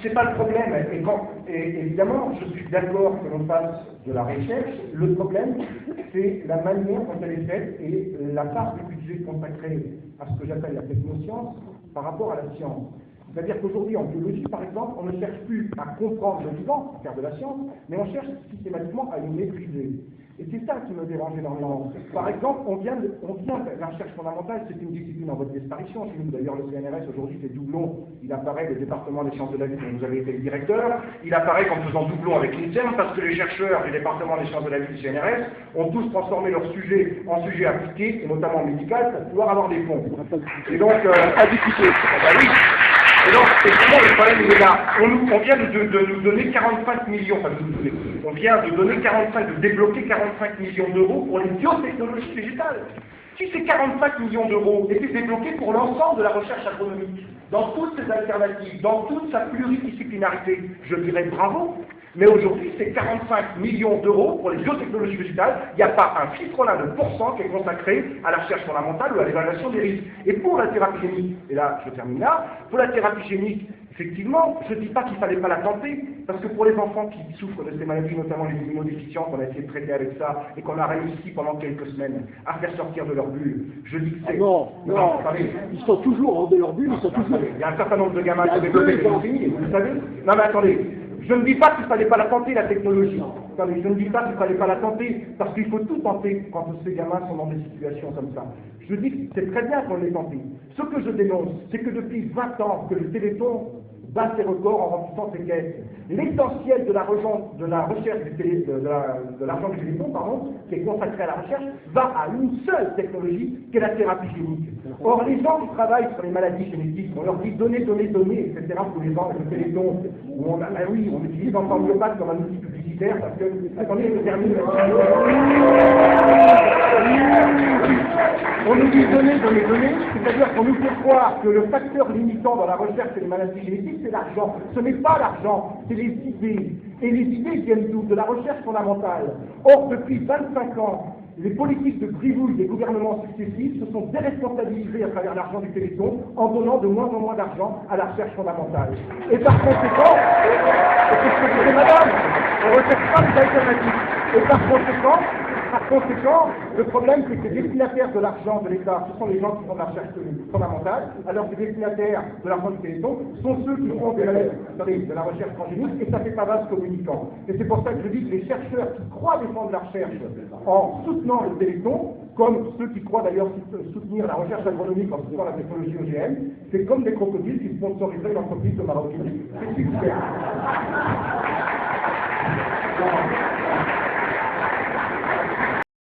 C'est pas le problème. Et évidemment, je suis d'accord que l'on fasse de la recherche. Le problème, c'est la manière dont elle est faite et la part du budget consacrée à ce que j'appelle la technoscience par rapport à la science. C'est-à-dire qu'aujourd'hui, en biologie, par exemple, on ne cherche plus à comprendre le vivant, faire de la science, mais on cherche systématiquement à le maîtriser. Et c'est ça qui me dérange énormément. Par exemple, la recherche fondamentale, c'est une discipline en voie de disparition. Chez nous, d'ailleurs, le CNRS, aujourd'hui, fait doublon. Il apparaît, le département des sciences de la vie, dont vous avez été le directeur, il apparaît comme faisant doublon avec l'INSERM, parce que les chercheurs du département des sciences de la vie du CNRS ont tous transformé leur sujet en sujet appliqué, et notamment médical, pour pouvoir avoir des fonds. Et donc, oui. Et donc, effectivement, le problème, il est là. On vient de nous donner 45 millions, on vient de débloquer 45 millions d'euros pour les biotechnologies végétales. Si ces 45 millions d'euros étaient débloqués pour l'ensemble de la recherche agronomique, dans toutes ses alternatives, dans toute sa pluridisciplinarité, je dirais bravo. Mais aujourd'hui, c'est 45 millions d'euros pour les biotechnologies végétales. Il n'y a pas un chiffre-là de pourcent qui est consacré à la recherche fondamentale ou à l'évaluation des risques. Et pour la thérapie génique, et là, je termine là, pour la thérapie génique, effectivement, je ne dis pas qu'il ne fallait pas la tenter, parce que pour les enfants qui souffrent de ces maladies, notamment les immunodéficients, qu'on a essayé de traiter avec ça, et qu'on a réussi pendant quelques semaines à faire sortir de leur bulle, je dis que c'est... non, ils sont toujours hors de leur bulle, ils sont toujours... Il y a un certain nombre de gamins qui ont développé des leucémies, vous le savez. Non mais attendez, je ne dis pas qu'il ne fallait pas la tenter, la technologie. Attendez, je ne dis pas qu'il ne fallait pas la tenter, parce qu'il faut tout tenter quand ces gamins sont dans des situations comme ça. Je dis que c'est très bien qu'on l'ait tenté. Ce que je dénonce, c'est que depuis 20 ans que le Téléthon bat ses records en remplissant ses caisses. L'essentiel de la recherche de l'argent du Téléthon, qui est consacré à la recherche, va à une seule technologie, qui est la thérapie génique. Or, les gens qui travaillent sur les maladies génétiques, on leur dit donnez, etc. tous les ans avec le Téléthon, où on utilise l'ensembliopathe comme un outil publicitaire, parce que, attendez, je termine. On nous dit donnez, c'est-à-dire qu'on nous fait croire que le facteur limitant dans la recherche sur les maladies génétiques, c'est l'argent. Ce n'est pas l'argent, c'est les idées. Et les idées viennent d'où? De la recherche fondamentale. Or, depuis 25 ans, les politiques de gribouille des gouvernements successifs se sont déresponsabilisés à travers l'argent du Téléthon en donnant de moins en moins d'argent à la recherche fondamentale. Et par conséquent, c'est ce que disait madame, on ne recherche pas les alternatives. Et par conséquent, le problème, c'est que les destinataires de l'argent de l'État, ce sont les gens qui font de la recherche fondamentale, alors que les destinataires de l'argent du Téléthon sont ceux qui font de la recherche transgénique, et ça fait pas vaste communicant. Et c'est pour ça que je dis que les chercheurs qui croient défendre la recherche en soutenant le Téléthon, comme ceux qui croient d'ailleurs soutenir la recherche agronomique en soutenant la technologie OGM, c'est comme des crocodiles qui sponsoriseraient l'entreprise de Maroc. C'est super.